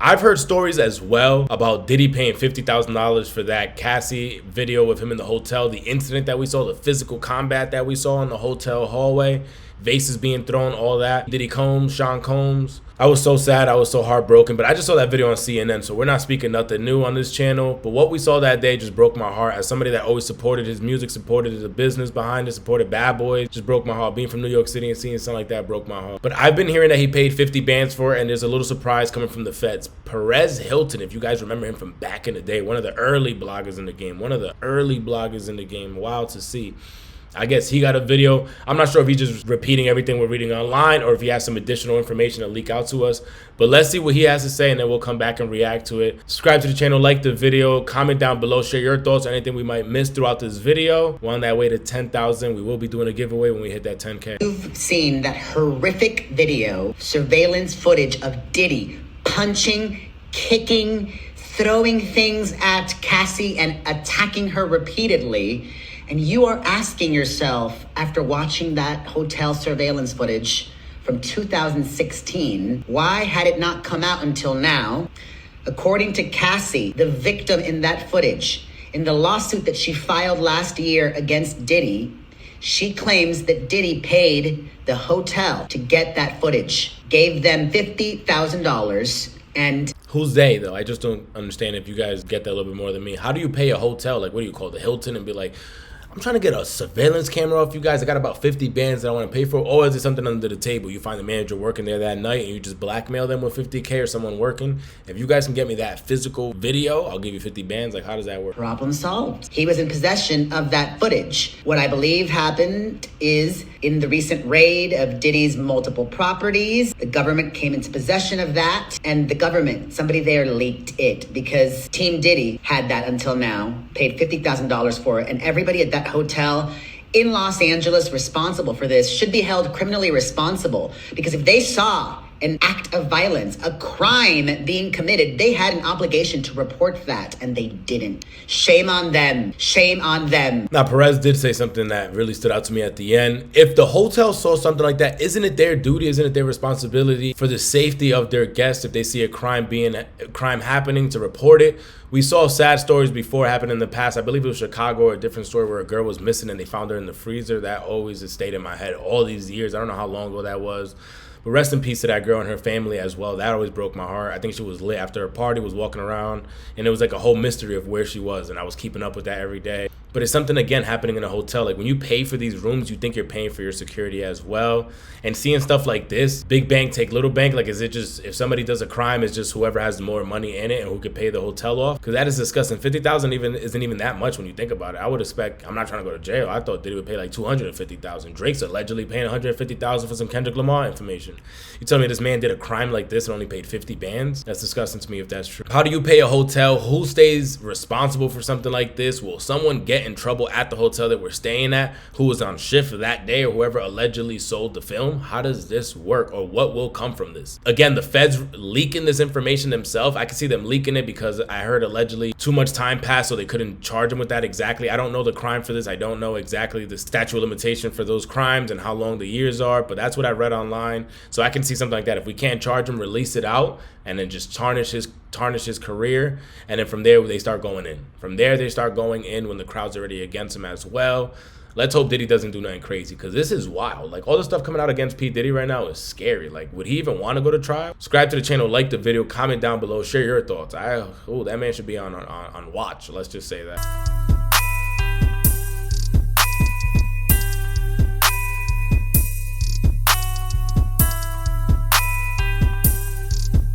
I've heard stories as well about Diddy paying $50,000 for that Cassie video with him in the hotel, the incident that we saw, the physical combat that we saw in the hotel hallway, vases being thrown, all that. Diddy Combs, Sean Combs. I was so sad, I was so heartbroken, but I just saw that video on CNN, so we're not speaking nothing new on this channel. But what we saw that day just broke my heart. As somebody that always supported his music, supported the business behind it, supported Bad Boys, just broke my heart. Being from New York City and seeing something like that broke my heart. But I've been hearing that he paid 50 bands for it, and there's a little surprise coming from the feds. Perez Hilton, if you guys remember him from back in the day, one of the early bloggers in the game, wild to see. I guess he got a video. I'm not sure if he's just repeating everything we're reading online or if he has some additional information to leak out to us. But let's see what he has to say, and then we'll come back and react to it. Subscribe to the channel, like the video, comment down below, share your thoughts on anything we might miss throughout this video. We're on that way to 10,000. We will be doing a giveaway when we hit that 10K. You've seen that horrific video, surveillance footage of Diddy punching, kicking, throwing things at Cassie and attacking her repeatedly. And you are asking yourself, after watching that hotel surveillance footage from 2016, why had it not come out until now? According to Cassie, the victim in that footage, in the lawsuit that she filed last year against Diddy, she claims that Diddy paid the hotel to get that footage, gave them $50,000, and... Who's they, though? I just don't understand if you guys get that a little bit more than me. How do you pay a hotel? Like, what do you call it, the Hilton, and be like, I'm trying to get a surveillance camera off you guys. I got about 50 bands that I want to pay for. Or is it something under the table? You find the manager working there that night and you just blackmail them with 50K or someone working. If you guys can get me that physical video, I'll give you 50 bands. Like, how does that work? Problem solved. He was in possession of that footage. What I believe happened is in the recent raid of Diddy's multiple properties, the government came into possession of that, and the government, somebody there leaked it because Team Diddy had that until now, paid $50,000 for it, and everybody at that hotel in Los Angeles responsible for this should be held criminally responsible, because if they saw an act of violence, a crime being committed, they had an obligation to report that, and they didn't. Shame on them. Shame on them. Now, Perez did say something that really stood out to me at the end. If the hotel saw something like that, isn't it their duty, isn't it their responsibility for the safety of their guests if they see a crime happening to report it? We saw sad stories before happen in the past. I believe it was Chicago or a different story where a girl was missing and they found her in the freezer. That always has stayed in my head all these years. I don't know how long ago that was. But rest in peace to that girl and her family as well. That always broke my heart. I think she was lit after a party, was walking around, and it was like a whole mystery of where she was, and I was keeping up with that every day. But it's something, again, happening in a hotel. Like, when you pay for these rooms, you think you're paying for your security as well. And seeing stuff like this, big bank take little bank, like, is it just, if somebody does a crime, it's just whoever has more money in it and who could pay the hotel off? Because that is disgusting. $50,000 isn't even that much when you think about it. I would expect, I'm not trying to go to jail. I thought Diddy would pay like $250,000. Drake's allegedly paying $150,000 for some Kendrick Lamar information. You tell me this man did a crime like this and only paid 50 bands? That's disgusting to me if that's true. How do you pay a hotel? Who stays responsible for something like this? Will someone get in trouble at the hotel that we're staying at who was on shift for that day, or whoever allegedly sold the film? How does this work, or what will come from this? Again, the feds leaking this information themselves. I can see them leaking it because I heard allegedly too much time passed, so they couldn't charge him with that exactly. I don't know the crime for this. I don't know exactly the statute of limitation for those crimes and how long the years are, but that's what I read online. So I can see something like that. If we can't charge him, release it out and then just tarnish his career, and then from there they start going in. From there they start going in when the crowd's already against him as well. Let's hope Diddy doesn't do nothing crazy, because this is wild. Like, all the stuff coming out against P. Diddy right now is scary. Like, would he even want to go to trial? Subscribe to the channel, like the video, comment down below, share your thoughts. That man should be on watch. Let's just say that.